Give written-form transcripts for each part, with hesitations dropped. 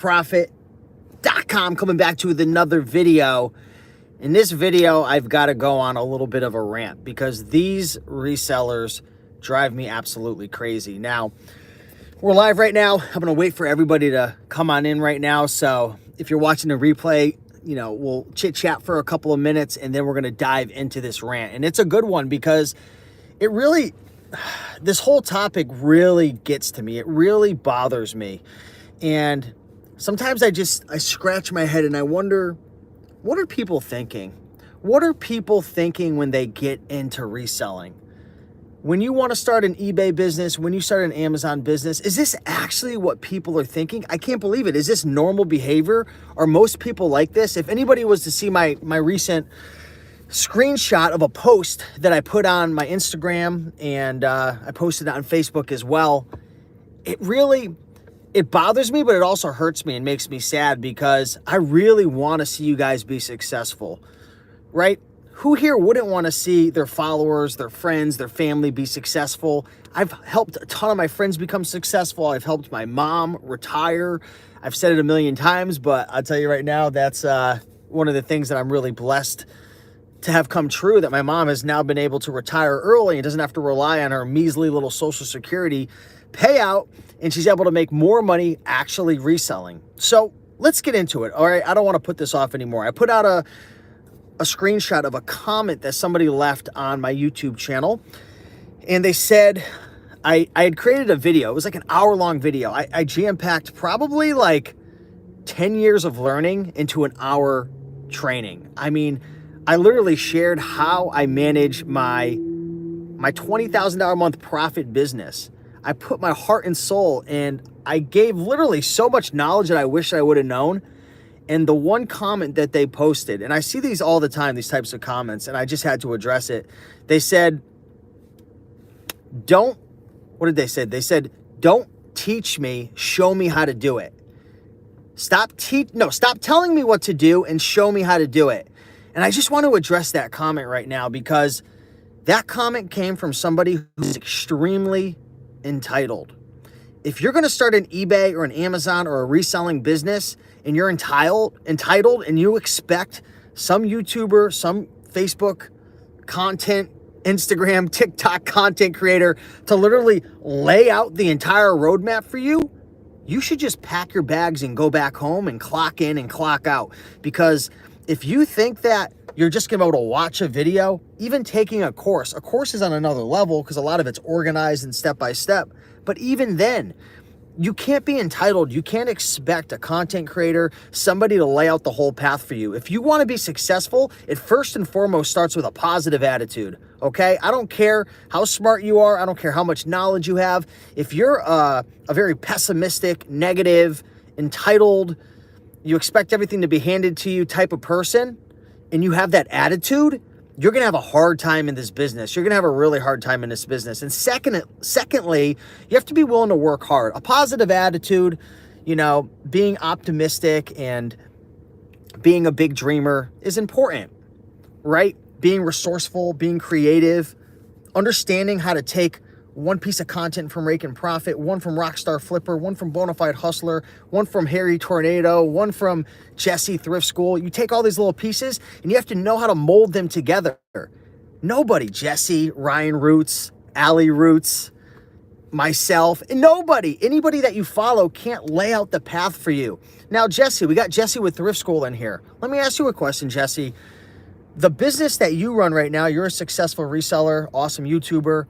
MakePassiveDropshipping.com coming back to with another video. In this video, I've got to go on a little bit of a rant because these resellers drive me absolutely crazy. Now, we're live right now. I'm going to wait for everybody to come on in right now. So if you're watching the replay, we'll chit chat for a couple of minutes and then we're going to dive into this rant. And it's a good one because it really, this whole topic really gets to me. It really bothers me. And sometimes I scratch my head and I wonder, what are people thinking? What are people thinking when they get into reselling? When you want to start an eBay business, when you start an Amazon business, is this actually what people are thinking? I can't believe it. Is this normal behavior? Are most people like this? If anybody was to see my recent screenshot of a post that I put on my Instagram and I posted it on Facebook as well, it bothers me, but it also hurts me and makes me sad because I really want to see you guys be successful, right? Who here wouldn't want to see their followers, their friends, their family be successful? I've helped a ton of my friends become successful. I've helped my mom retire. I've said it a million times, but I'll tell you right now, that's one of the things that I'm really blessed to have come true, that my mom has now been able to retire early and doesn't have to rely on her measly little Social Security payout, and she's able to make more money actually reselling. So let's get into it. All right, I don't want to put this off anymore. I put out a screenshot of a comment that somebody left on my YouTube channel, and they said I had created a video. It was like an hour-long video. I jam-packed probably like 10 years of learning into an hour training. I mean, I literally shared how I manage my $20,000 a month profit business. I put my heart and soul, and I gave literally so much knowledge that I wish I would have known. And the one comment that they posted, and I see these all the time, these types of comments, and I just had to address it. They said, what did they say? They said, don't teach me, show me how to do it. Stop telling me what to do and show me how to do it. And I just want to address that comment right now because that comment came from somebody who's extremely entitled. If you're going to start an eBay or an Amazon or a reselling business and you're entitled and you expect some YouTuber, some Facebook content, Instagram, TikTok content creator to literally lay out the entire roadmap for you, you should just pack your bags and go back home and clock in and clock out. Because if you think that you're just going to be able to watch a video, even taking a course is on another level because a lot of it's organized and step by step. But even then, you can't be entitled. You can't expect a content creator, somebody to lay out the whole path for you. If you want to be successful, it first and foremost starts with a positive attitude, okay? I don't care how smart you are. I don't care how much knowledge you have. If you're a very pessimistic, negative, entitled, you expect everything to be handed to you type of person, and you have that attitude, you're going to have a hard time in this business. You're going to have a really hard time in this business. And secondly, you have to be willing to work hard. A positive attitude, being optimistic and being a big dreamer is important, right? Being resourceful, being creative, understanding how to take one piece of content from Rake and Profit, one from Rockstar Flipper, one from Bonafide Hustler, one from Harry Tornado, one from Jesse Thrift School. You take all these little pieces and you have to know how to mold them together. Nobody, Jesse, Ryan Roots, Allie Roots, myself, and anybody that you follow can't lay out the path for you. Now, Jesse, we got Jesse with Thrift School in here. Let me ask you a question, Jesse. The business that you run right now, you're a successful reseller, awesome YouTuber.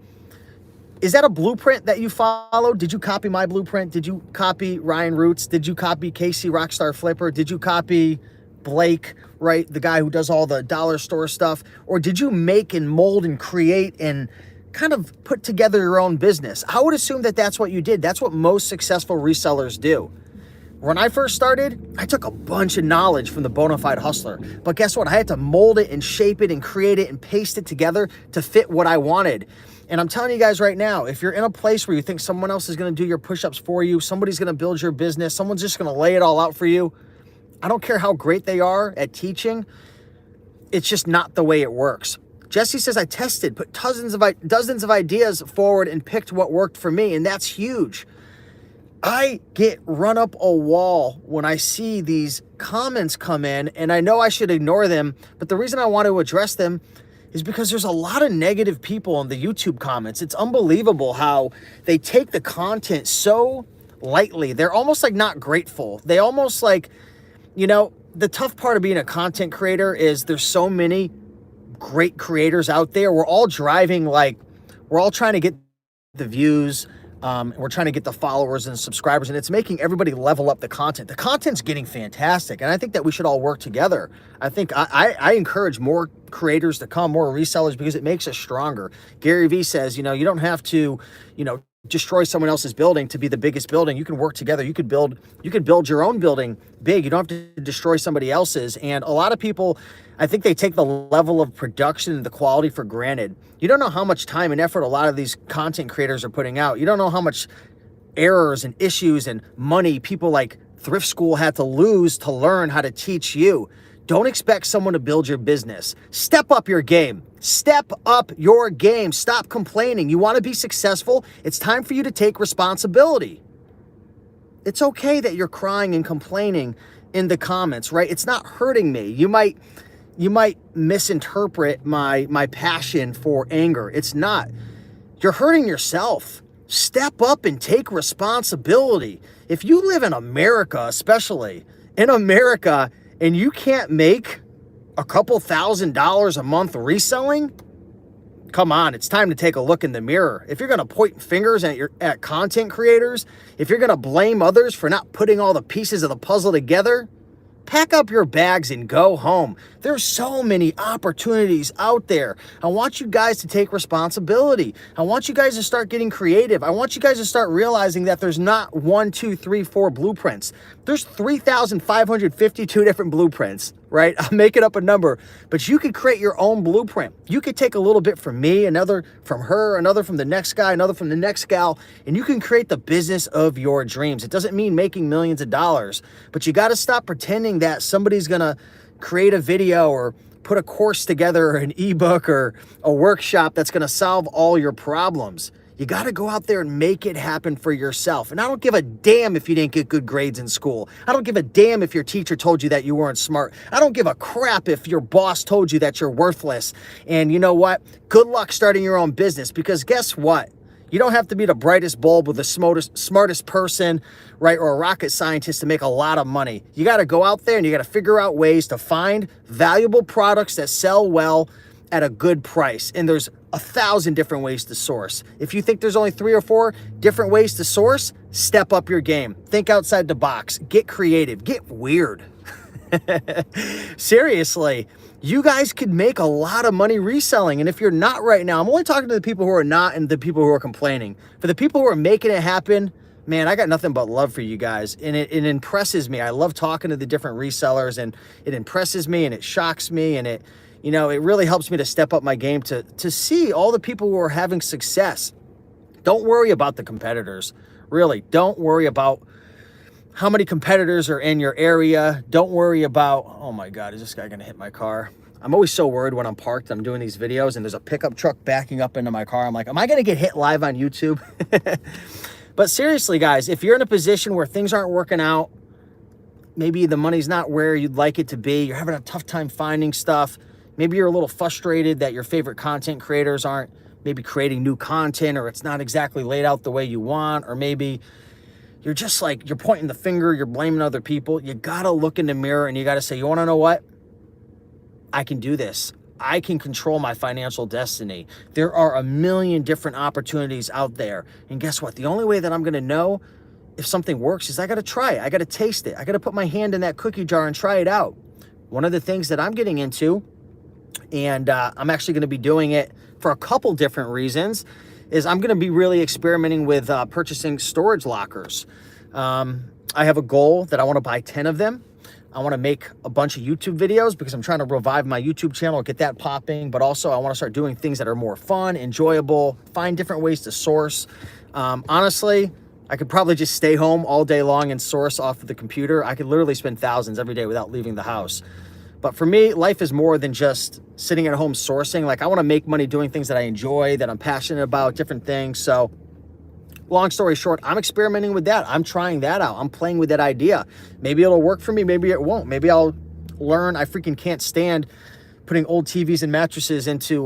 Is that a blueprint that you followed? Did you copy my blueprint? Did you copy Ryan Roots? Did you copy Casey Rockstar Flipper? Did you copy Blake, right? The guy who does all the dollar store stuff? Or did you make and mold and create and kind of put together your own business? I would assume that that's what you did. That's what most successful resellers do. When I first started, I took a bunch of knowledge from the Bonafide Hustler. But guess what? I had to mold it and shape it and create it and paste it together to fit what I wanted. And I'm telling you guys right now, if you're in a place where you think someone else is going to do your push-ups for you, somebody's going to build your business, someone's just going to lay it all out for you, I don't care how great they are at teaching, it's just not the way it works. Jesse says, I tested, put dozens of ideas forward and picked what worked for me, and that's huge. I get run up a wall when I see these comments come in, and I know I should ignore them, but the reason I want to address them is because there's a lot of negative people in the YouTube comments. It's unbelievable how they take the content so lightly. They're almost like not grateful. They almost like, the tough part of being a content creator is there's so many great creators out there. We're all trying to get the views. We're trying to get the followers and subscribers, and it's making everybody level up the content. The content's getting fantastic, and I think that we should all work together. I think I encourage more creators to come, more resellers, because it makes us stronger. Gary Vee says, you don't have to, destroy someone else's building to be the biggest building. You can work together. You could build your own building big. You don't have to destroy somebody else's. And a lot of people, I think they take the level of production and the quality for granted. You don't know how much time and effort a lot of these content creators are putting out. You don't know how much errors and issues and money people like Thrift School had to lose to learn how to teach you. Don't expect someone to build your business. Step up your game. Step up your game. Stop complaining. You want to be successful? It's time for you to take responsibility. It's okay that you're crying and complaining in the comments, right? It's not hurting me. You might misinterpret my passion for anger. It's not. You're hurting yourself. Step up and take responsibility. If you live in America, especially in America, and you can't make a couple $1,000s a month reselling, come on, it's time to take a look in the mirror. If you're going to point fingers at content creators, if you're going to blame others for not putting all the pieces of the puzzle together, pack up your bags and go home. There's so many opportunities out there. I want you guys to take responsibility. I want you guys to start getting creative. I want you guys to start realizing that there's not 1, 2, 3, 4 blueprints. There's 3,552 different blueprints, right? I'm making up a number, but you could create your own blueprint. You could take a little bit from me, another from her, another from the next guy, another from the next gal, and you can create the business of your dreams. It doesn't mean making millions of dollars, but you got to stop pretending that somebody's going to create a video or put a course together or an ebook or a workshop that's going to solve all your problems. You got to go out there and make it happen for yourself. And I don't give a damn if you didn't get good grades in school. I don't give a damn if your teacher told you that you weren't smart. I don't give a crap if your boss told you that you're worthless. And you know what? Good luck starting your own business, because guess what? You don't have to be the brightest bulb or the smartest person, right, or a rocket scientist to make a lot of money. You got to go out there and you got to figure out ways to find valuable products that sell well at a good price. And there's 1,000 different ways to source. If you think there's only 3 or 4 different ways to source, step up your game. Think outside the box. Get creative. Get weird. Seriously. You guys could make a lot of money reselling. And if you're not right now, I'm only talking to the people who are not and the people who are complaining. For the people who are making it happen, man, I got nothing but love for you guys. And it impresses me. I love talking to the different resellers, and it impresses me and it shocks me. And it really helps me to step up my game to see all the people who are having success. Don't worry about the competitors. Really, don't worry about how many competitors are in your area. Don't worry about, oh my God, is this guy gonna hit my car? I'm always so worried when I'm parked, I'm doing these videos and there's a pickup truck backing up into my car. I'm like, am I gonna get hit live on YouTube? But seriously, guys, if you're in a position where things aren't working out, maybe the money's not where you'd like it to be, you're having a tough time finding stuff, maybe you're a little frustrated that your favorite content creators aren't maybe creating new content, or it's not exactly laid out the way you want, or maybe you're just like, you're pointing the finger, you're blaming other people. You gotta look in the mirror and you gotta say, you wanna know what? I can do this. I can control my financial destiny. There are a million different opportunities out there. And guess what? The only way that I'm gonna know if something works is I gotta try it. I gotta taste it. I gotta put my hand in that cookie jar and try it out. One of the things that I'm getting into, and I'm actually gonna be doing it for a couple different reasons, is I'm going to be really experimenting with purchasing storage lockers. I have a goal that I want to buy 10 of them. I want to make a bunch of YouTube videos because I'm trying to revive my YouTube channel, get that popping, but also I want to start doing things that are more fun, enjoyable, find different ways to source. Honestly, I could probably just stay home all day long and source off of the computer. I could literally spend thousands every day without leaving the house. But for me, life is more than just sitting at home sourcing. Like, I want to make money doing things that I enjoy, that I'm passionate about, different things. So long story short, I'm experimenting with that. I'm trying that out. I'm playing with that idea. Maybe it'll work for me. Maybe it won't. Maybe I'll learn. I freaking can't stand putting old TVs and mattresses into,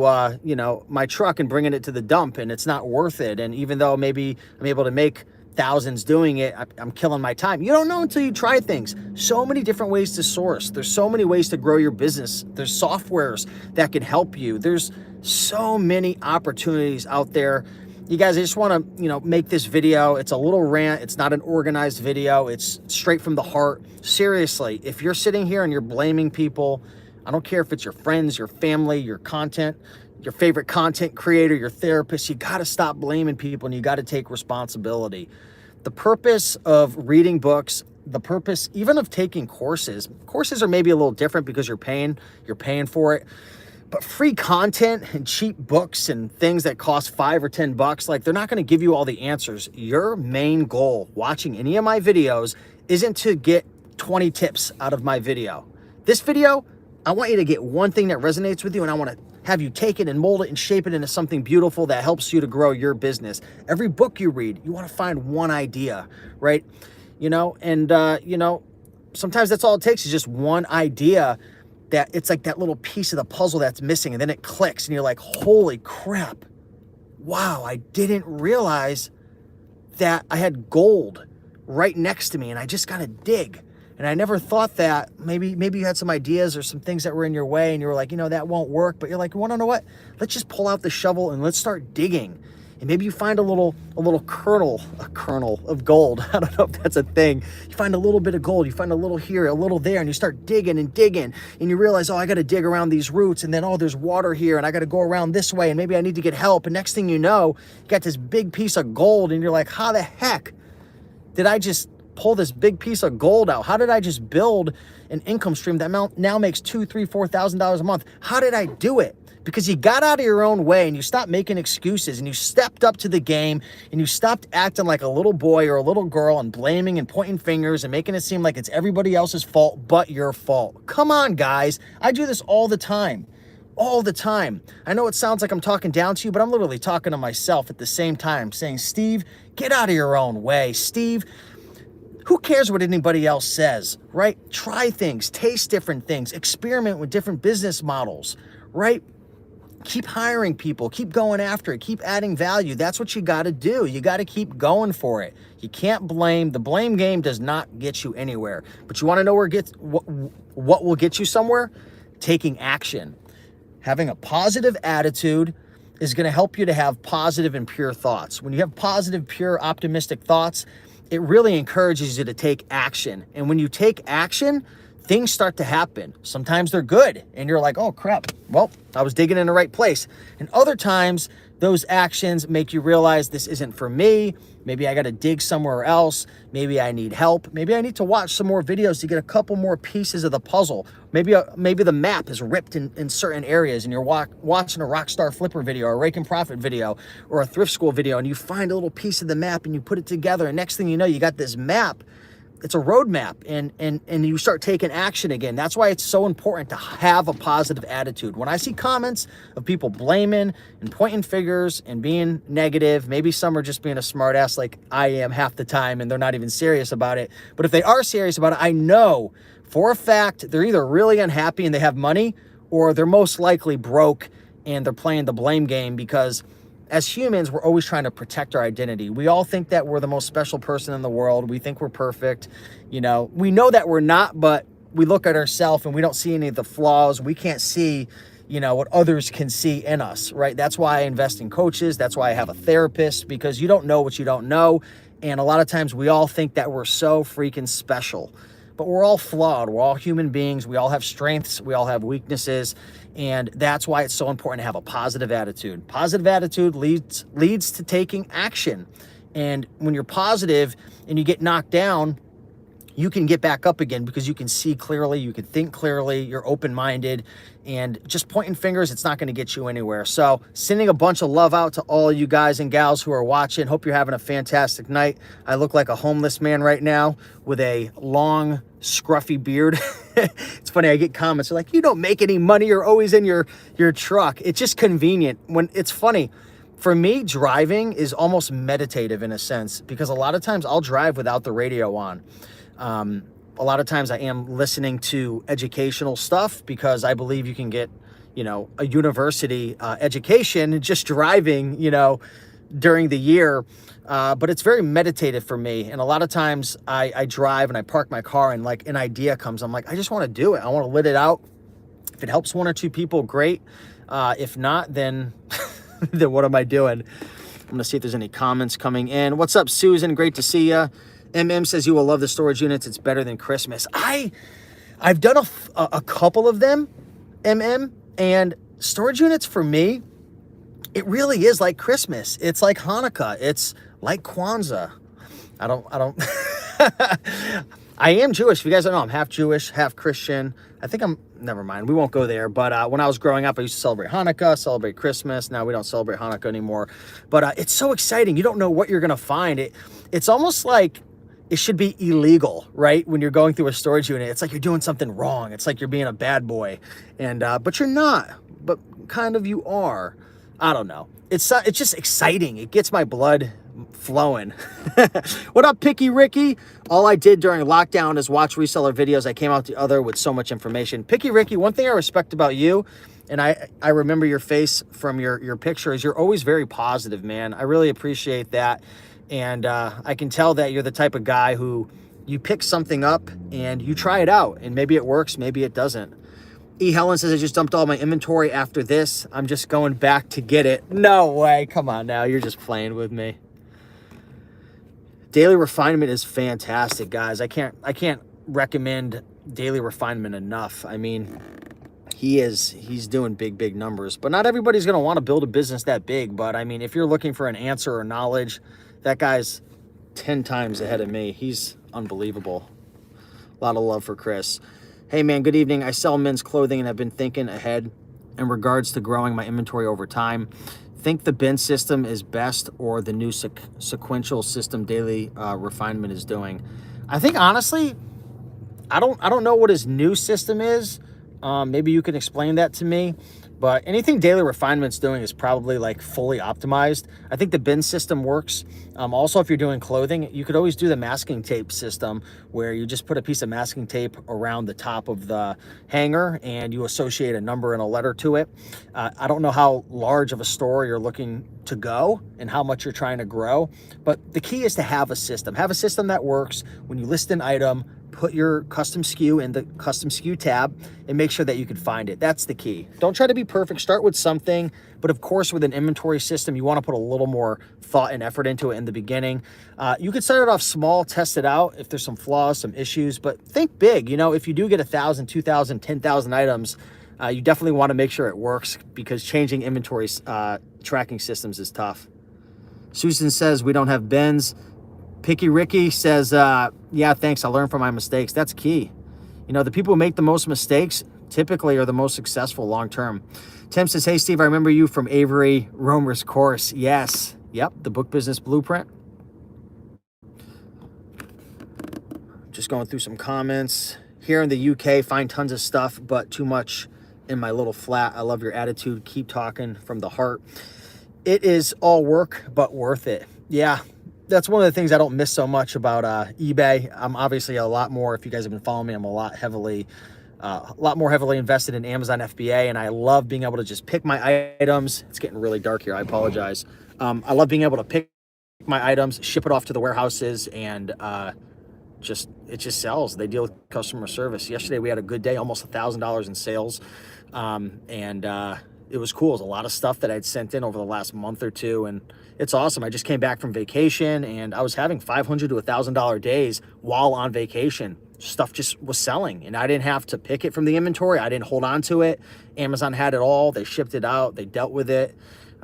my truck and bringing it to the dump, and it's not worth it. And even though maybe I'm able to make thousands doing it, I'm killing my time. You don't know until you try things. So many different ways to source. There's so many ways to grow your business. There's softwares that can help you. There's so many opportunities out there. You guys, I just want to, make this video. It's a little rant. It's not an organized video. It's straight from the heart. Seriously, if you're sitting here and you're blaming people, I don't care if it's your friends, your family, your content, your favorite content creator, your therapist, you got to stop blaming people and you got to take responsibility. The purpose of reading books, the purpose even of taking courses are maybe a little different because you're paying for it. But free content and cheap books and things that cost $5 or $10, like, they're not going to give you all the answers. Your main goal watching any of my videos isn't to get 20 tips out of my video. This video, I want you to get one thing that resonates with you, and I want to have you take it and mold it and shape it into something beautiful that helps you to grow your business. Every book you read, you want to find one idea, right? Sometimes that's all it takes is just one idea that it's like that little piece of the puzzle that's missing, and then it clicks and you're like, holy crap. Wow, I didn't realize that I had gold right next to me and I just got to dig. And I never thought that maybe you had some ideas or some things that were in your way and you were like, that won't work. But you're like, you want to know what? Let's just pull out the shovel and let's start digging. And maybe you find a little kernel of gold. I don't know if that's a thing. You find a little bit of gold. You find a little here, a little there, and you start digging and digging. And you realize, I got to dig around these roots. And then, there's water here and I got to go around this way. And maybe I need to get help. And next thing you know, you got this big piece of gold. And you're like, how the heck did I just pull this big piece of gold out? How did I just build an income stream that now makes $2,000, $3,000, $4,000 a month? How did I do it? Because you got out of your own way and you stopped making excuses and you stepped up to the game and you stopped acting like a little boy or a little girl and blaming and pointing fingers and making it seem like it's everybody else's fault but your fault. Come on, guys. I do this all the time. All the time. I know it sounds like I'm talking down to you, but I'm literally talking to myself at the same time, saying, Steve, get out of your own way. Steve, who cares what anybody else says, right? Try things, taste different things, experiment with different business models, right? Keep hiring people, keep going after it, keep adding value. That's what you got to do. You got to keep going for it. You can't blame. The blame game does not get you anywhere. But you want to know what will get you somewhere? Taking action. Having a positive attitude is going to help you to have positive and pure thoughts. When you have positive, pure, optimistic thoughts, it really encourages you to take action. And when you take action, things start to happen. Sometimes they're good and you're like, oh crap, well, I was digging in the right place. And other times those actions make you realize this isn't for me. Maybe I got to dig somewhere else. Maybe I need help. Maybe I need to watch some more videos to get a couple more pieces of the puzzle. Maybe the map is ripped in certain areas and you're watching a Rockstar Flipper video or a Rake and Profit video or a Thrift School video and you find a little piece of the map and you put it together and next thing you know, you got this map. It's a roadmap and you start taking action again. That's why it's so important to have a positive attitude. When I see comments of people blaming and pointing fingers and being negative, maybe some are just being a smartass like I am half the time and they're not even serious about it. But if they are serious about it, I know for a fact they're either really unhappy and they have money or they're most likely broke and they're playing the blame game because as humans, we're always trying to protect our identity. We all think that we're the most special person in the world. We think we're perfect. We know that we're not, but we look at ourselves and we don't see any of the flaws. We can't see, what others can see in us, right? That's why I invest in coaches. That's why I have a therapist, because you don't know what you don't know. And a lot of times we all think that we're so freaking special, but we're all flawed. We're all human beings. We all have strengths. We all have weaknesses. And that's why it's so important to have a positive attitude. Positive attitude leads to taking action. And when you're positive and you get knocked down, you can get back up again because you can see clearly, you can think clearly, you're open-minded, and just pointing fingers, it's not going to get you anywhere. So sending a bunch of love out to all you guys and gals who are watching. Hope you're having a fantastic night. I look like a homeless man right now with a long, scruffy beard. It's funny, I get comments like, you don't make any money, you're always in your truck. It's just convenient. When it's funny, For me, driving is almost meditative in a sense, because a lot of times I'll drive without the radio on. A lot of times I am listening to educational stuff because I believe you can get, a university education just driving, during the year. But it's very meditative for me. And a lot of times I drive and I park my car and like an idea comes. I'm like, I just want to do it. I want to let it out. If it helps one or two people, great. If not, then then what am I doing? I'm gonna see if there's any comments coming in. What's up, Susan? Great to see you. MM says you will love the storage units. It's better than Christmas. I've done a couple of them, MM, and storage units for me, it really is like Christmas. It's like Hanukkah. It's like Kwanzaa. I don't I am Jewish. If you guys don't know, I'm half Jewish, half Christian. I think never mind. We won't go there. But when I was growing up, I used to celebrate Hanukkah, celebrate Christmas. Now we don't celebrate Hanukkah anymore. But it's so exciting. You don't know what you're going to find. It's almost like it should be illegal, right? When you're going through a storage unit, it's like you're doing something wrong. It's like you're being a bad boy. And but you're not. But kind of you are. I don't know. It's just exciting. It gets my blood flowing. What up, Picky Ricky? All I did during lockdown is watch reseller videos. I came out the other with so much information. Picky Ricky, one thing I respect about you, and I remember your face from your picture, is you're always very positive, man. I really appreciate that. And I can tell that you're the type of guy who you pick something up and you try it out, and maybe it works, maybe it doesn't. E. Helen says, I just dumped all my inventory after this. I'm just going back to get it. No way. Come on now. You're just playing with me. Daily Refinement is fantastic, guys. I can't recommend Daily Refinement enough. I mean, he's doing big numbers, but not everybody's going to want to build a business that big. But I mean, if you're looking for an answer or knowledge, that guy's 10 times ahead of me. He's unbelievable. A lot of love for Chris. Hey man, good evening. I sell men's clothing and have been thinking ahead in regards to growing my inventory over time. Think the bin system is best, or the new sequential system Daily Refinement is doing? I think honestly, I don't know what his new system is. Maybe you can explain that to me. But anything Daily Refinement's doing is probably like fully optimized. I think the bin system works. Also, if you're doing clothing, you could always do the masking tape system, where you just put a piece of masking tape around the top of the hanger and you associate a number and a letter to it. I don't know how large of a store you're looking to go and how much you're trying to grow, but the key is to have a system. Have a system that works. When you list an item, put your custom SKU in the custom SKU tab and make sure that you can find it. That's the key. Don't try to be perfect. Start with something, but of course with an inventory system, you want to put a little more thought and effort into it in the beginning. You could start it off small, test it out if there's some flaws, some issues, but think big. If you do get 1,000, 2,000, 10,000 items, you definitely want to make sure it works, because changing inventory tracking systems is tough. Susan says we don't have bins. Picky Ricky says, yeah, thanks. I learned from my mistakes. That's key. The people who make the most mistakes typically are the most successful long-term. Tim says, hey, Steve, I remember you from Avery Romer's course. Yes. Yep. The Book Business Blueprint. Just going through some comments. Here in the UK, find tons of stuff, but too much in my little flat. I love your attitude. Keep talking from the heart. It is all work, but worth it. Yeah. That's one of the things I don't miss so much about eBay. I'm obviously a lot more, if you guys have been following me, I'm a lot more heavily invested in Amazon FBA, and I love being able to just pick my items. It's getting really dark here. I apologize. I love being able to pick my items, ship it off to the warehouses, and it just sells. They deal with customer service. Yesterday we had a good day, almost $1,000 in sales, and it was cool. It was a lot of stuff that I'd sent in over the last month or two, and it's awesome. I just came back from vacation, and I was having $500 to $1,000 days while on vacation. Stuff just was selling, and I didn't have to pick it from the inventory. I didn't hold on to it. Amazon had it all. They shipped it out. They dealt with it.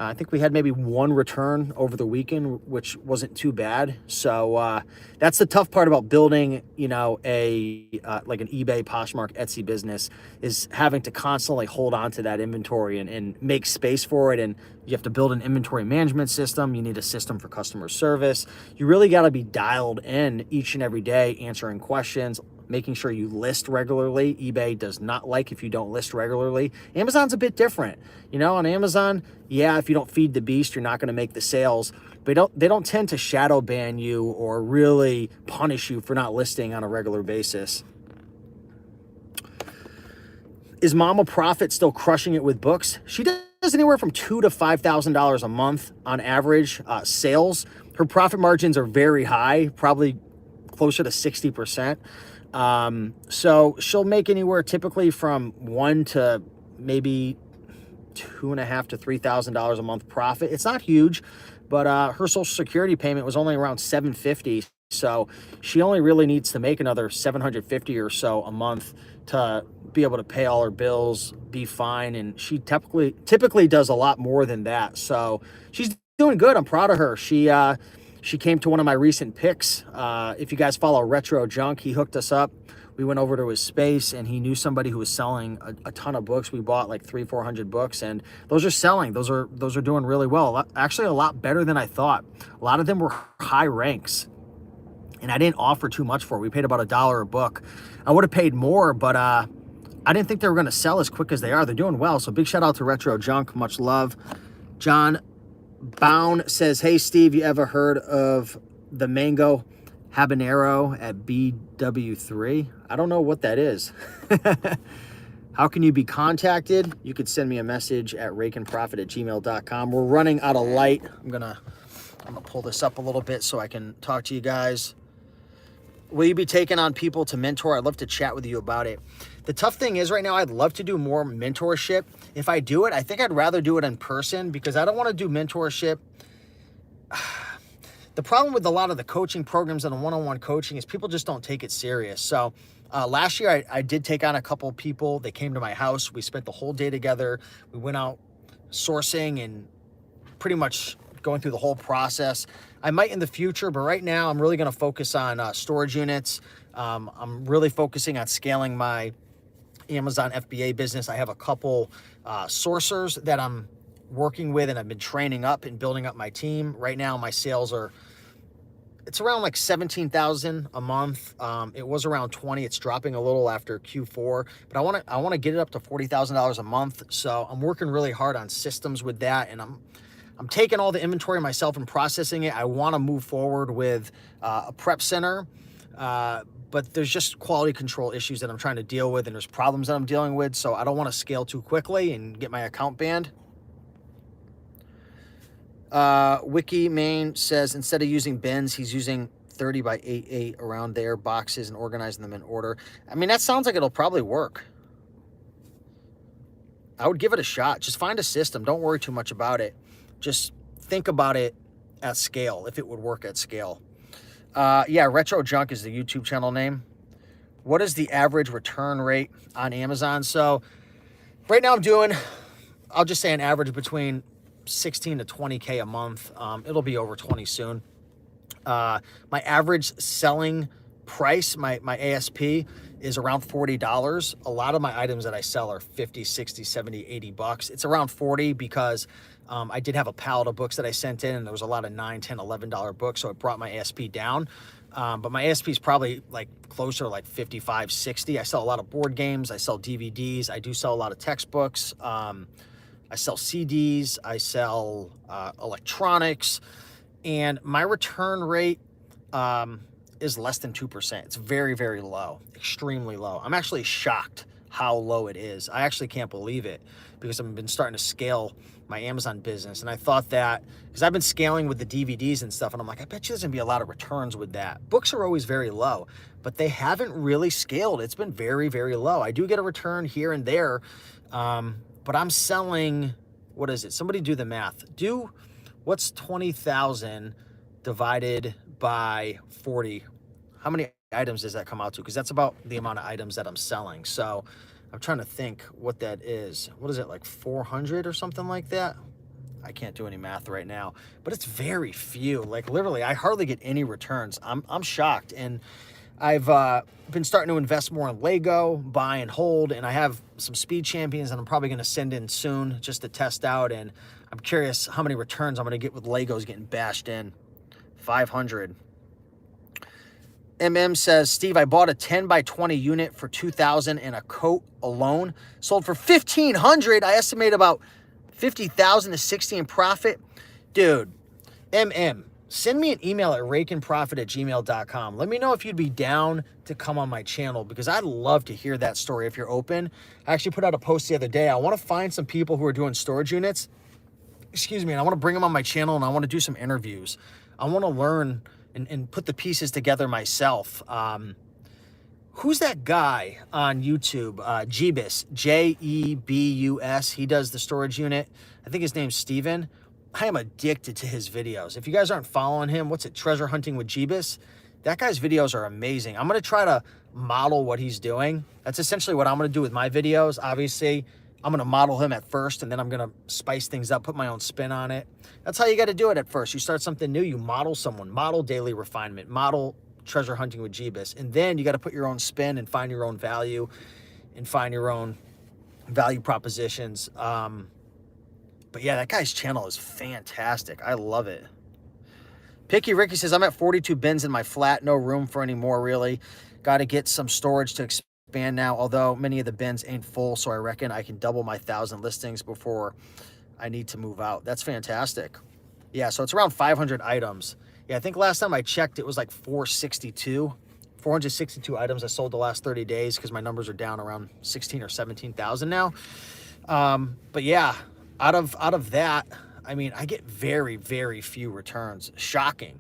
I think we had maybe one return over the weekend, which wasn't too bad. So that's the tough part about building, like an eBay, Poshmark, Etsy business, is having to constantly hold on to that inventory and make space for it. And you have to build an inventory management system. You need a system for customer service. You really got to be dialed in each and every day, answering questions, making sure you list regularly. eBay does not like if you don't list regularly. Amazon's a bit different. You know, on Amazon, yeah, if you don't feed the beast, you're not going to make the sales. But they don't tend to shadow ban you or really punish you for not listing on a regular basis. Is Mama Profit still crushing it with books? She does anywhere from $2,000 to $5,000 a month on average sales. Her profit margins are very high, probably closer to 60%. So she'll make anywhere typically from $1,000 to maybe $2,500 to $3,000 a month profit. It's not huge, but her Social Security payment was only around $750. So she only really needs to make another $750 or so a month to be able to pay all her bills, be fine. And she typically does a lot more than that. So she's doing good. I'm proud of her. She came to one of my recent picks. If you guys follow Retro Junk, he hooked us up. We went over to his space and he knew somebody who was selling a ton of books. We bought like 300-400 books, and those are selling. Those are doing really well. Actually, a lot better than I thought. A lot of them were high ranks, and I didn't offer too much for it. We paid about $1 a book. I would have paid more, but I didn't think they were going to sell as quick as they are. They're doing well. So big shout out to Retro Junk. Much love. John Bound says, hey, Steve, you ever heard of the mango habanero at BW3? I don't know what that is. How can you be contacted? You could send me a message at rakeandprofit@gmail.com. We're running out of light. I'm gonna pull this up a little bit so I can talk to you guys. Will you be taking on people to mentor? I'd love to chat with you about it. The tough thing is right now, I'd love to do more mentorship. If I do it, I think I'd rather do it in person because I don't want to do mentorship. The problem with a lot of the coaching programs and the one-on-one coaching is people just don't take it serious. So last year, I did take on a couple people. They came to my house. We spent the whole day together. We went out sourcing and pretty much going through the whole process. I might in the future, but right now I'm really going to focus on storage units. I'm really focusing on scaling my Amazon FBA business. I have a couple sourcers that I'm working with and I've been training up and building up my team. Right now my sales it's around like 17,000 a month. It was around 20. It's dropping a little after Q4, but I want to get it up to $40,000 a month. So I'm working really hard on systems with that, and I'm taking all the inventory myself and processing it. I want to move forward with a prep center, but there's just quality control issues that I'm trying to deal with, and there's problems that I'm dealing with. So I don't want to scale too quickly and get my account banned. Wiki Main says instead of using bins, he's using 30 by 8 around there, boxes, and organizing them in order. I mean, that sounds like it'll probably work. I would give it a shot. Just find a system. Don't worry too much about it. Just think about it at scale, if it would work at scale. Yeah, Retro Junk is the YouTube channel name. What is the average return rate on Amazon? So right now I'm doing, I'll just say an average between 16 to 20K a month. It'll be over 20 soon. My average selling price, my ASP is around $40. A lot of my items that I sell are 50, 60, 70, 80 bucks. It's around 40 because I did have a pallet of books that I sent in, and there was a lot of $9, $10, $11 books, so it brought my ASP down. But my ASP is probably like closer to like 55, 60. I sell a lot of board games. I sell DVDs. I do sell a lot of textbooks. I sell CDs. I sell electronics. And my return rate is less than 2%. It's very, very low, extremely low. I'm actually shocked how low it is. I actually can't believe it because I've been starting to scale my Amazon business. And I thought that, because I've been scaling with the DVDs and stuff, and I'm like, I bet you there's gonna be a lot of returns with that. Books are always very low, but they haven't really scaled. It's been very, very low. I do get a return here and there, but I'm selling, what is it? Somebody do the math. What's 20,000 divided by 40? How many items does that come out to? Because that's about the amount of items that I'm selling. So I'm trying to think what that is. What is it, like 400 or something like that? I can't do any math right now, but it's very few. Like literally, I hardly get any returns. I'm shocked. And I've been starting to invest more in Lego, buy and hold, and I have some Speed Champions that I'm probably going to send in soon just to test out. And I'm curious how many returns I'm going to get with Legos getting bashed in. 500. MM says, Steve, I bought a 10 by 20 unit for $2,000 and a coat alone. Sold for $1,500. I estimate about $50,000 to $60,000 in profit. Dude, MM, send me an email at rakeandprofit@gmail.com. Let me know if you'd be down to come on my channel, because I'd love to hear that story if you're open. I actually put out a post the other day. I want to find some people who are doing storage units. Excuse me. And I want to bring them on my channel, and I want to do some interviews. I want to learn and put the pieces together myself. Who's that guy on YouTube? Jebus, Jebus. He does the storage unit. I think his name's Steven. I am addicted to his videos. If you guys aren't following him, what's it? Treasure Hunting with Jebus. That guy's videos are amazing. I'm going to try to model what he's doing. That's essentially what I'm going to do with my videos. Obviously, I'm going to model him at first, and then I'm going to spice things up, put my own spin on it. That's how you got to do it at first. You start something new, you model someone, model Daily Refinement, model Treasure Hunting with Jebus, and then you got to put your own spin and find your own value and find your own value propositions. But yeah, that guy's channel is fantastic. I love it. Picky Ricky says, I'm at 42 bins in my flat. No room for any more, really. Got to get some storage to expand now, although many of the bins ain't full, so I reckon I can double my 1,000 listings before I need to move out. That's fantastic. Yeah, so it's around 500 items. Yeah, I think last time I checked, it was like 462 items I sold the last 30 days, because my numbers are down around 16 or 17,000 now. But yeah, out of that, I mean, I get very, very few returns. Shocking.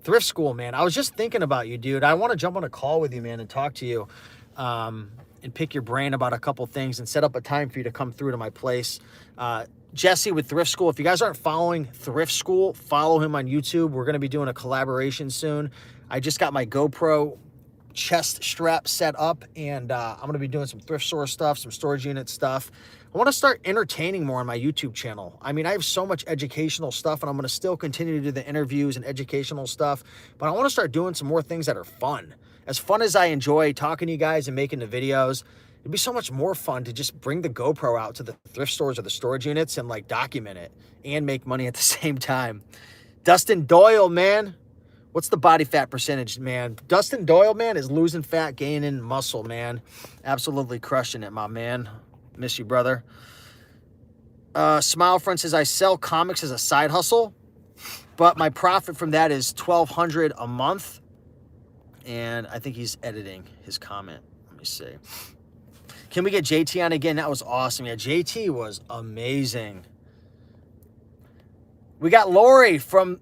Thrift School, man. I was just thinking about you, dude. I want to jump on a call with you, man, and talk to you, and pick your brain about a couple things and set up a time for you to come through to my place. Jesse with Thrift School. If you guys aren't following Thrift School, follow him on YouTube. We're going to be doing a collaboration soon. I just got my GoPro chest strap set up, and I'm going to be doing some thrift store stuff, some storage unit stuff. I want to start entertaining more on my YouTube channel. I mean, I have so much educational stuff, and I'm going to still continue to do the interviews and educational stuff, but I want to start doing some more things that are fun. As fun as I enjoy talking to you guys and making the videos, it'd be so much more fun to just bring the GoPro out to the thrift stores or the storage units and like document it and make money at the same time. Dustin Doyle, man. What's the body fat percentage, man? Dustin Doyle, man, is losing fat, gaining muscle, man. Absolutely crushing it, my man. Miss you, brother. Smile Friend says, I sell comics as a side hustle, but my profit from that is $1,200 a month. And I think he's editing his comment. Let me see. Can we get JT on again? That was awesome. Yeah, JT was amazing. We got Lori from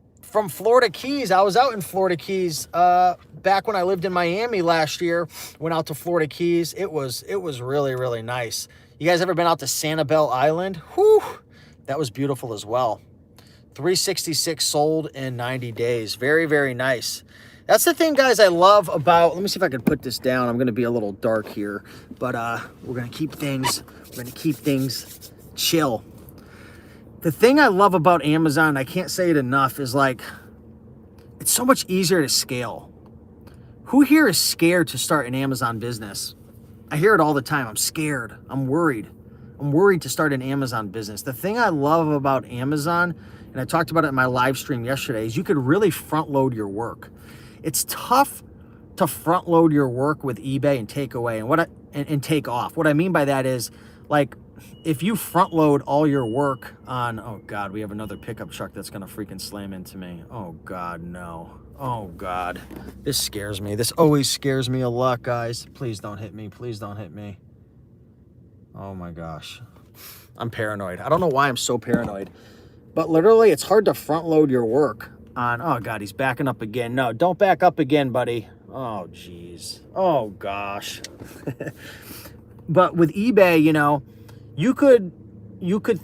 Florida Keys. I was out in Florida Keys back when I lived in Miami last year. Went out to Florida Keys. It was really, really nice. You guys ever been out to Sanibel Island? Whew, that was beautiful as well. 366 sold in 90 days. Very, very nice. That's the thing, guys, I love about, let me see if I can put this down. I'm going to be a little dark here, but we're going to keep things chill. The thing I love about Amazon, I can't say it enough, is like, it's so much easier to scale. Who here is scared to start an Amazon business? I hear it all the time. I'm scared. I'm worried. I'm worried to start an Amazon business. The thing I love about Amazon, and I talked about it in my live stream yesterday, is you could really front load your work. It's tough to front load your work with eBay and take away and take off. What I mean by that is, like, if you front load all your work on, oh God, we have another pickup truck that's gonna freaking slam into me. Oh God, no. Oh God, this scares me. This always scares me a lot, guys. Please don't hit me. Please don't hit me. Oh my gosh. I'm paranoid. I don't know why I'm so paranoid, but literally it's hard to front load your work on, oh God, he's backing up again. No, don't back up again, buddy. Oh geez. Oh gosh. But with eBay, you know, you could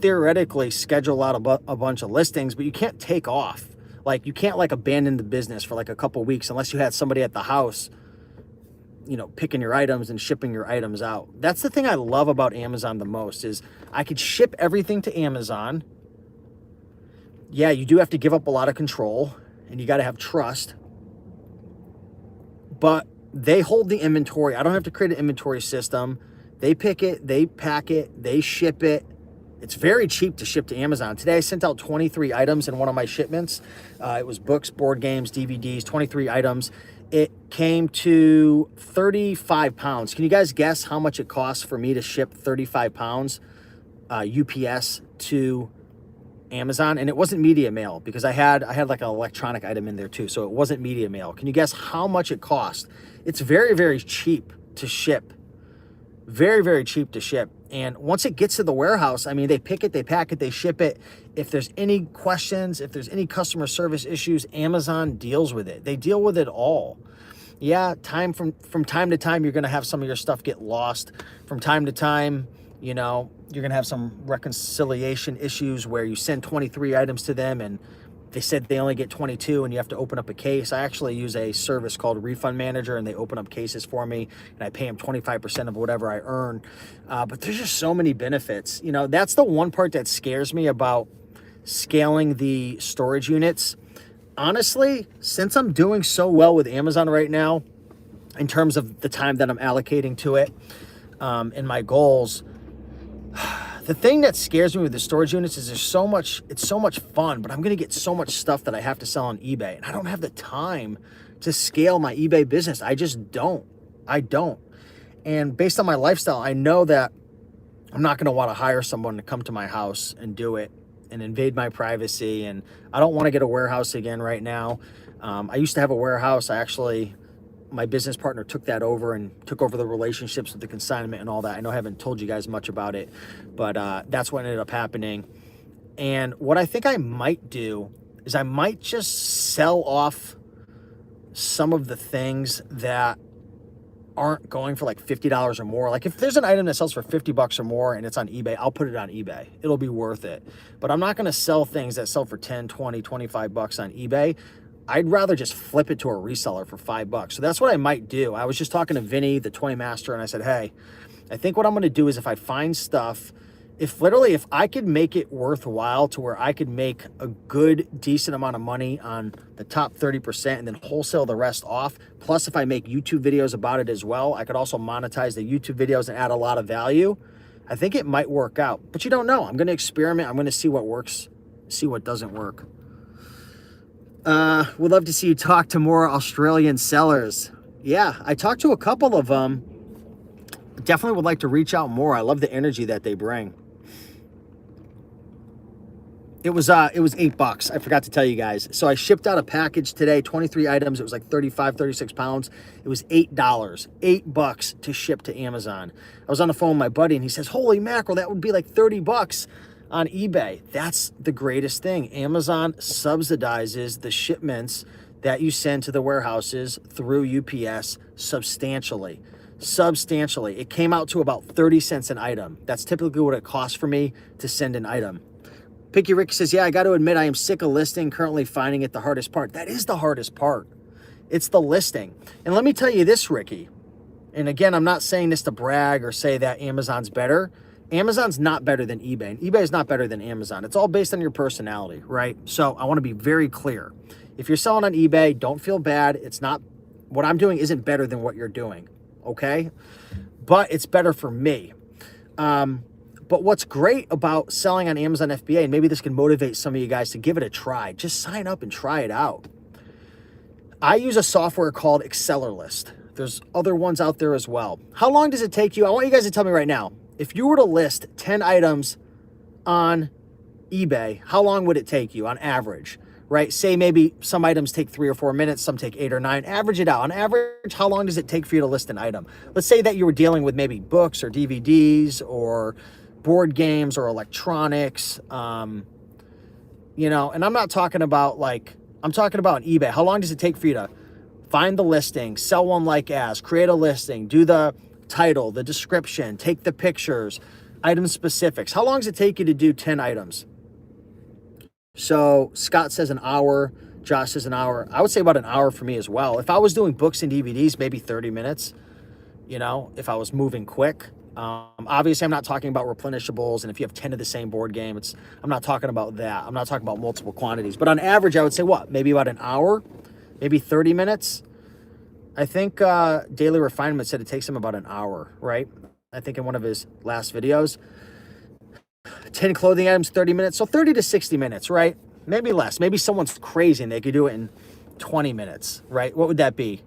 theoretically schedule out a bunch of listings, but you can't take off. Like, you can't like abandon the business for like a couple weeks unless you had somebody at the house, you know, picking your items and shipping your items out. That's the thing I love about Amazon the most, is I could ship everything to Amazon. Yeah, you do have to give up a lot of control and you got to have trust, but they hold the inventory. I don't have to create an inventory system. They pick it, they pack it, they ship it. It's very cheap to ship to Amazon. Today I sent out 23 items in one of my shipments. It was books, board games, DVDs, 23 items. it came to 35 pounds. Can you guys guess how much it costs for me to ship 35 pounds UPS to Amazon? And it wasn't media mail, because I had like an electronic item in there too. So it wasn't media mail. Can you guess how much it cost? It's very, very cheap to ship. Very, very cheap to ship. And once it gets to the warehouse, I mean, they pick it, they pack it, they ship it. If there's any questions, if there's any customer service issues, Amazon deals with it. They deal with it all. Yeah, from time to time, you're going to have some of your stuff get lost. From time to time, you know, you're going to have some reconciliation issues where you send 23 items to them and they said they only get 22 and you have to open up a case. I actually use a service called Refund Manager, and they open up cases for me, and I pay them 25% of whatever I earn. But there's just so many benefits. You know, that's the one part that scares me about scaling the storage units. Honestly, since I'm doing so well with Amazon right now, in terms of the time that I'm allocating to it, and my goals, the thing that scares me with the storage units is it's so much fun, but I'm going to get so much stuff that I have to sell on eBay. And I don't have the time to scale my eBay business. I just don't. I don't. And based on my lifestyle, I know that I'm not going to want to hire someone to come to my house and do it and invade my privacy. And I don't want to get a warehouse again right now. I used to have a warehouse. My business partner took that over and took over the relationships with the consignment and all that. I know I haven't told you guys much about it, but that's what ended up happening. And what I think I might do is I might just sell off some of the things that aren't going for like $50 or more. Like if there's an item that sells for $50 or more and it's on eBay, I'll put it on eBay. It'll be worth it. But I'm not going to sell things that sell for 10, 20, 25 bucks on eBay. I'd rather just flip it to a reseller for $5. So that's what I might do. I was just talking to Vinny, the toy master, and I said, hey, I think what I'm going to do is if I find stuff, if I could make it worthwhile to where I could make a good, decent amount of money on the top 30% and then wholesale the rest off, plus if I make YouTube videos about it as well, I could also monetize the YouTube videos and add a lot of value. I think it might work out, but you don't know. I'm going to experiment. I'm going to see what works, see what doesn't work. We'd love to see you talk to more Australian sellers. Yeah, I talked to a couple of them. Definitely would like to reach out more. I love the energy that they bring. It was $8. I forgot to tell you guys. So I shipped out a package today, 23 items. It was like 36 pounds. It was $8, $8 to ship to Amazon. I was on the phone with my buddy and he says, holy mackerel, that would be like $30 on eBay. That's the greatest thing. Amazon subsidizes the shipments that you send to the warehouses through UPS substantially. It came out to about 30 cents an item. That's typically what it costs for me to send an item. Picky Rick says, yeah, I got to admit, I am sick of listing, currently finding it the hardest part. That is the hardest part. It's the listing. And let me tell you this, Ricky, and again, I'm not saying this to brag or say that Amazon's better. Amazon's not better than eBay, and eBay is not better than Amazon. It's all based on your personality, right? So I want to be very clear. If you're selling on eBay, don't feel bad. It's not, what I'm doing isn't better than what you're doing, okay? But it's better for me. But what's great about selling on Amazon FBA, and maybe this can motivate some of you guys to give it a try, just sign up and try it out. I use a software called Reselling. There's other ones out there as well. How long does it take you? I want you guys to tell me right now. If you were to list 10 items on eBay, how long would it take you on average, right? Say maybe some items take 3 or 4 minutes, some take 8 or 9. Average it out. On average, how long does it take for you to list an item? Let's say that you were dealing with maybe books or DVDs or board games or electronics, you know, and I'm not talking about I'm talking about eBay. How long does it take for you to find the listing, sell one like as, create a listing, do the title, the description, take the pictures, item specifics? How long does it take you to do 10 items? So Scott says an hour, Josh says an hour. I would say about an hour for me as well. If I was doing books and DVDs, maybe 30 minutes, you know, if I was moving quick. Obviously, I'm not talking about replenishables, and if you have 10 of the same board game, I'm not talking about that. I'm not talking about multiple quantities. But on average, I would say what? Maybe about an hour, maybe 30 minutes. I think Daily Refinement said it takes him about an hour, right? I think in one of his last videos. 10 clothing items, 30 minutes. So 30 to 60 minutes, right? Maybe less. Maybe someone's crazy and they could do it in 20 minutes, right? What would that be?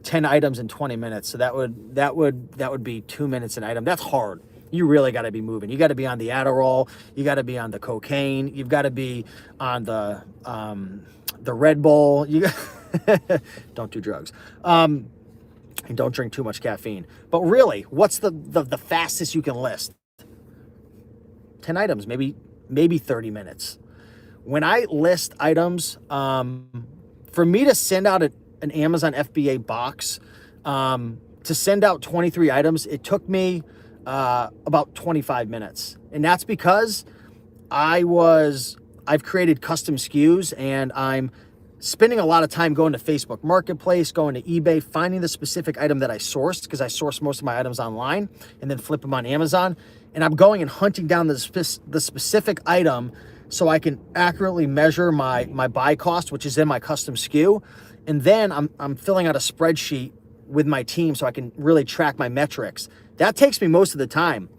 10 items in 20 minutes. So that would be 2 minutes an item. That's hard. You really got to be moving. You got to be on the Adderall. You got to be on the cocaine. You've got to be on the Red Bull. You don't do drugs. And don't drink too much caffeine. But really, what's the fastest you can list? 10 items, maybe 30 minutes. When I list items, for me to send out an Amazon FBA box, to send out 23 items, it took me about 25 minutes. And that's because I've created custom SKUs, and I'm spending a lot of time going to Facebook Marketplace, going to eBay, finding the specific item that I sourced, because I source most of my items online and then flip them on Amazon. And I'm going and hunting down the specific item so I can accurately measure my buy cost, which is in my custom SKU. And then I'm filling out a spreadsheet with my team so I can really track my metrics. That takes me most of the time.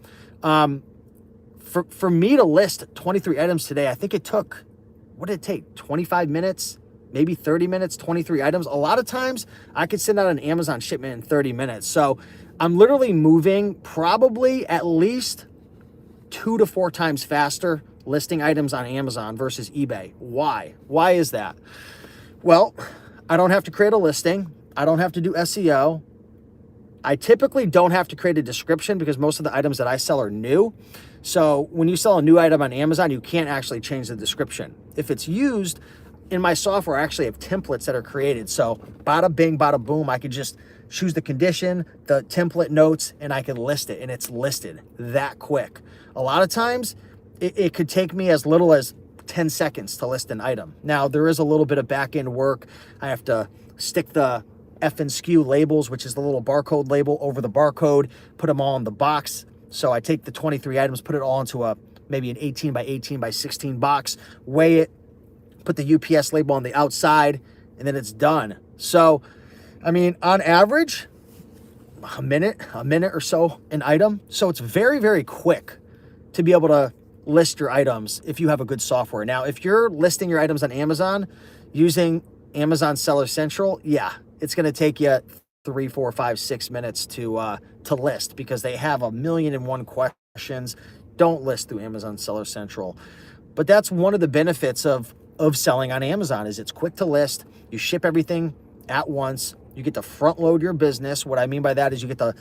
For me to list 23 items today, I think it took, what did it take? 25 minutes, maybe 30 minutes, 23 items. A lot of times I could send out an Amazon shipment in 30 minutes. So I'm literally moving probably at least 2 to 4 times faster listing items on Amazon versus eBay. Why? Why is that? Well, I don't have to create a listing. I don't have to do SEO. I typically don't have to create a description because most of the items that I sell are new. So when you sell a new item on Amazon, you can't actually change the description. If it's used, in my software, I actually have templates that are created. So bada bing, bada boom, I could just choose the condition, the template notes, and I can list it, and it's listed that quick. A lot of times, it could take me as little as 10 seconds to list an item. Now, there is a little bit of back-end work. I have to stick the F and SKU labels, which is the little barcode label, over the barcode, put them all in the box. So I take the 23 items, put it all into maybe an 18 by 18 by 16 box, weigh it, put the UPS label on the outside, and then it's done. So, I mean, on average, a minute or so an item. So it's very, very quick to be able to list your items if you have a good software. Now, if you're listing your items on Amazon using Amazon Seller Central, yeah, it's going to take you 3, 4, 5, 6 minutes to list because they have 1,000,001 questions. Don't list through Amazon Seller Central. But that's one of the benefits of selling on Amazon is it's quick to list. You ship everything at once. You get to front load your business. What I mean by that is you get to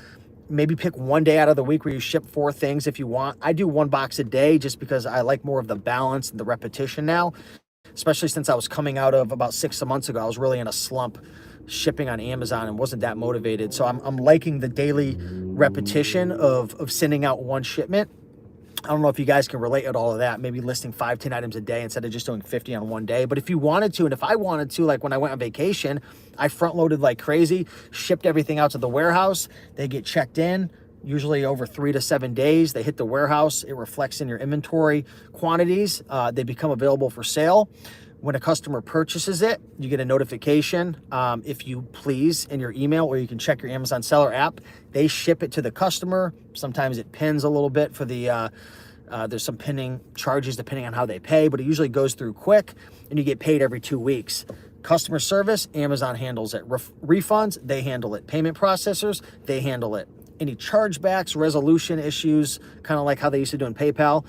maybe pick one day out of the week where you ship 4 things if you want. I do 1 box a day just because I like more of the balance and the repetition now, especially since I was coming out of about 6 months ago. I was really in a slump shipping on Amazon and wasn't that motivated. So I'm liking the daily repetition of sending out 1 shipment. I don't know if you guys can relate at all of that, maybe listing 5, 10 items a day instead of just doing 50 on one day. But if you wanted to, and if I wanted to, like when I went on vacation, I front loaded like crazy, shipped everything out to the warehouse. They get checked in, usually over 3 to 7 days. They hit the warehouse. It reflects in your inventory quantities. They become available for sale. When a customer purchases it, you get a notification, if you please, in your email, or you can check your Amazon Seller app. They ship it to the customer. Sometimes it pins a little bit for the, there's some pinning charges depending on how they pay, but it usually goes through quick, and you get paid every 2 weeks. Customer service, Amazon handles it. Refunds, they handle it. Payment processors, they handle it. Any chargebacks, resolution issues, kind of like how they used to do in PayPal,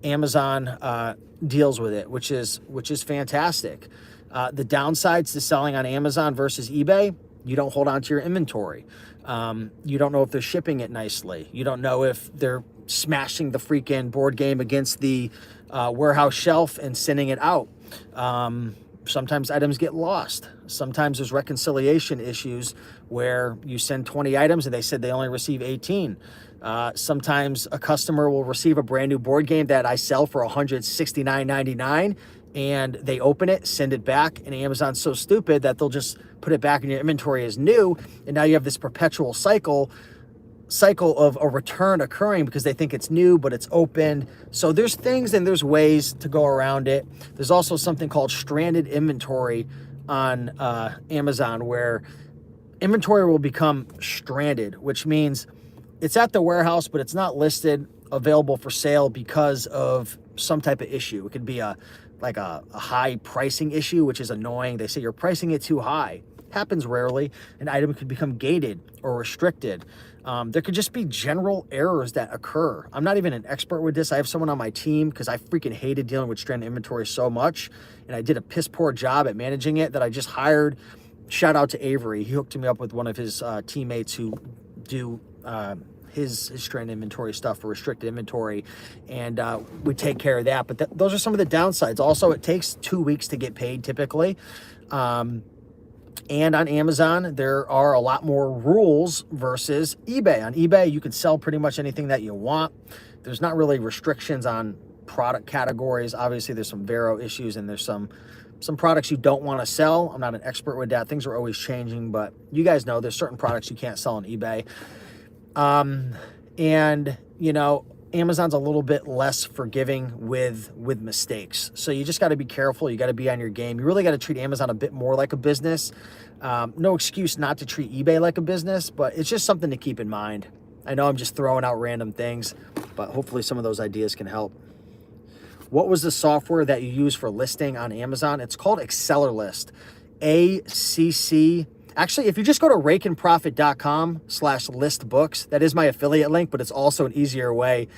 Amazon deals with it, which is fantastic. The downsides to selling on Amazon versus eBay, you don't hold on to your inventory. You don't know if they're shipping it nicely. You don't know if they're smashing the freaking board game against the warehouse shelf and sending it out. Sometimes items get lost. Sometimes there's reconciliation issues where you send 20 items and they said they only receive 18. Sometimes a customer will receive a brand new board game that I sell for $169.99 and they open it, send it back, and Amazon's so stupid that they'll just put it back in your inventory as new, and now you have this perpetual cycle of a return occurring because they think it's new, but it's opened. So there's things and there's ways to go around it. There's also something called stranded inventory on Amazon where inventory will become stranded, which means it's at the warehouse, but it's not listed available for sale because of some type of issue. It could be a high pricing issue, which is annoying. They say you're pricing it too high. happens rarely. An item could become gated or restricted. There could just be general errors that occur. I'm not even an expert with this. I have someone on my team because I freaking hated dealing with stranded inventory so much, and I did a piss poor job at managing it that I just hired. Shout out to Avery. He hooked me up with one of his teammates who do his stranded inventory stuff for restricted inventory, and we take care of that. But those are some of the downsides. Also, it takes 2 weeks to get paid typically. And on Amazon, there are a lot more rules versus eBay. On eBay, you can sell pretty much anything that you want. There's not really restrictions on product categories. Obviously, there's some Vero issues, and there's some products you don't want to sell. I'm not an expert with that. Things are always changing, but you guys know there's certain products you can't sell on eBay. And, you know, Amazon's a little bit less forgiving with mistakes. So you just got to be careful. You got to be on your game. You really got to treat Amazon a bit more like a business. No excuse not to treat eBay like a business, but it's just something to keep in mind. I know I'm just throwing out random things, but hopefully some of those ideas can help. What was the software that you use for listing on Amazon? It's called AccelerList. ACC. Actually, if you just go to rakeandprofit.com/listbooks, that is my affiliate link, but it's also an easier way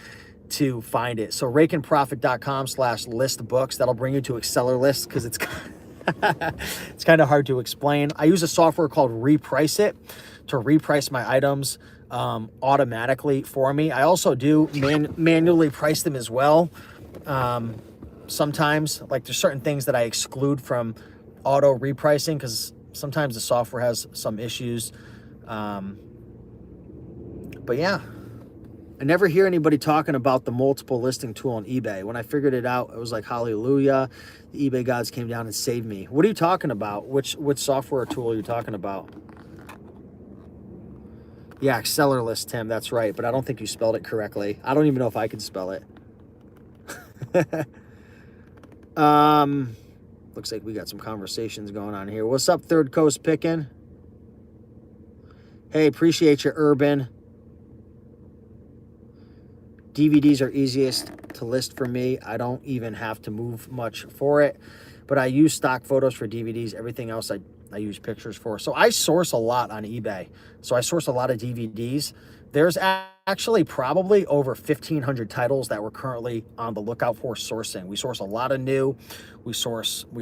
to find it. So rakeandprofit.com/listbooks, that'll bring you to AccelerList because it's it's kind of hard to explain. I use a software called Reprice It to reprice my items automatically for me. I also do manually price them as well. Sometimes, like there's certain things that I exclude from auto repricing because sometimes the software has some issues. But yeah, I never hear anybody talking about the multiple listing tool on eBay. When I figured it out, it was like, hallelujah, the eBay gods came down and saved me. What are you talking about? Which software tool are you talking about? Yeah, AccelerList, Tim, that's right. But I don't think you spelled it correctly. I don't even know if I can spell it. Looks like we got some conversations going on here. What's up, Third Coast Pickin'? Hey, appreciate you, Urban. DVDs are easiest to list for me. I don't even have to move much for it, but I use stock photos for DVDs. Everything else I use pictures for. So I source a lot on eBay. So I source a lot of DVDs. There's actually probably over 1,500 titles that we're currently on the lookout for sourcing. We source a lot of new. We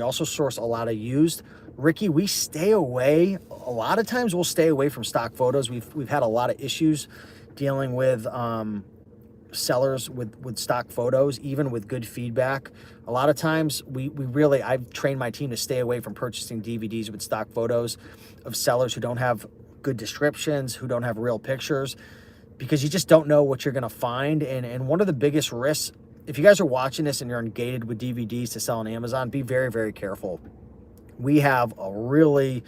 also source a lot of used. Ricky, we stay away. A lot of times we'll stay away from stock photos. We've had a lot of issues dealing with sellers with stock photos, even with good feedback. A lot of times I've trained my team to stay away from purchasing DVDs with stock photos of sellers who don't have good descriptions, who don't have real pictures, because you just don't know what you're going to find. And one of the biggest risks, if you guys are watching this and you're ungated with DVDs to sell on Amazon, be very, very careful. We have a really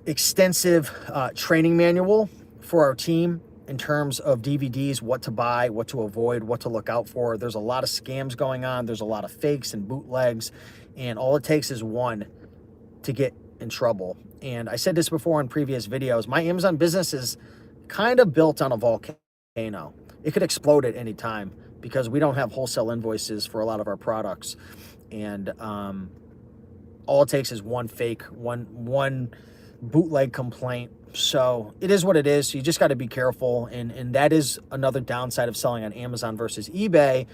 extensive training manual for our team in terms of DVDs, what to buy, what to avoid, what to look out for. There's a lot of scams going on. There's a lot of fakes and bootlegs, and all it takes is one to get in trouble. And I said this before in previous videos, my Amazon business is kind of built on a volcano. It could explode at any time because we don't have wholesale invoices for a lot of our products. And all it takes is one fake, one bootleg complaint. So it is what it is. So you just got to be careful. And that is another downside of selling on Amazon versus eBay,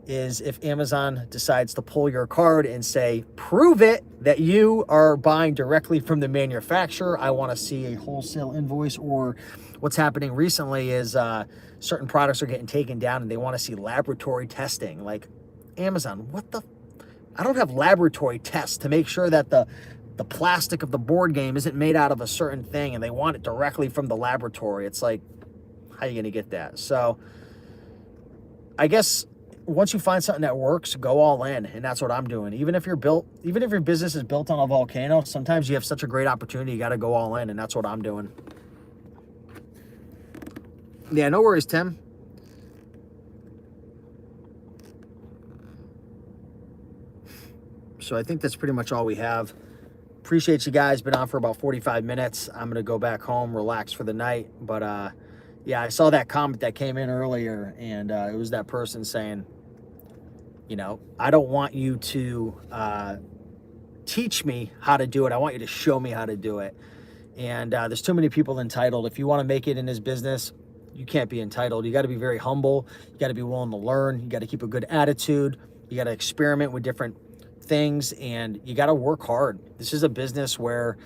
is if Amazon decides to pull your card and say, prove it that you are buying directly from the manufacturer. I want to see a wholesale invoice. Or what's happening recently is certain products are getting taken down and they want to see laboratory testing. Like, Amazon, I don't have laboratory tests to make sure that the plastic of the board game isn't made out of a certain thing, and they want it directly from the laboratory. It's like, how are you going to get that? So I guess once you find something that works, go all in. And that's what I'm doing. Even if your business is built on a volcano, sometimes you have such a great opportunity, you got to go all in. And that's what I'm doing. Yeah, no worries, Tim. So I think that's pretty much all we have. Appreciate you guys. Been on for about 45 minutes. I'm going to go back home, relax for the night. But yeah, I saw that comment that came in earlier, and it was that person saying, you know, I don't want you to teach me how to do it. I want you to show me how to do it. And there's too many people entitled. If you want to make it in this business, you can't be entitled. You got to be very humble. You got to be willing to learn. You got to keep a good attitude. You got to experiment with different things, and you got to work hard. This is a business where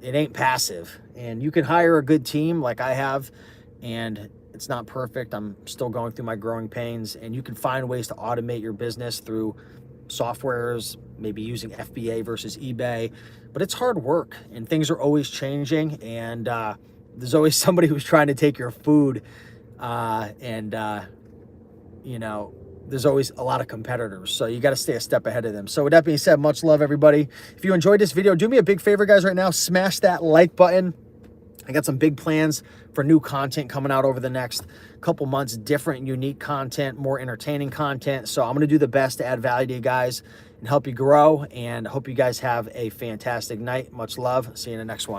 it ain't passive, and you can hire a good team like I have, and it's not perfect. I'm still going through my growing pains, and you can find ways to automate your business through softwares, maybe using FBA versus eBay, but it's hard work, and things are always changing, and there's always somebody who's trying to take your food, you know, there's always a lot of competitors, so you got to stay a step ahead of them. So with that being said, much love, everybody. If you enjoyed this video, do me a big favor, guys, right now, smash that like button. I got some big plans for new content coming out over the next couple months, different, unique content, more entertaining content. So I'm going to do the best to add value to you guys and help you grow, and I hope you guys have a fantastic night. Much love. See you in the next one.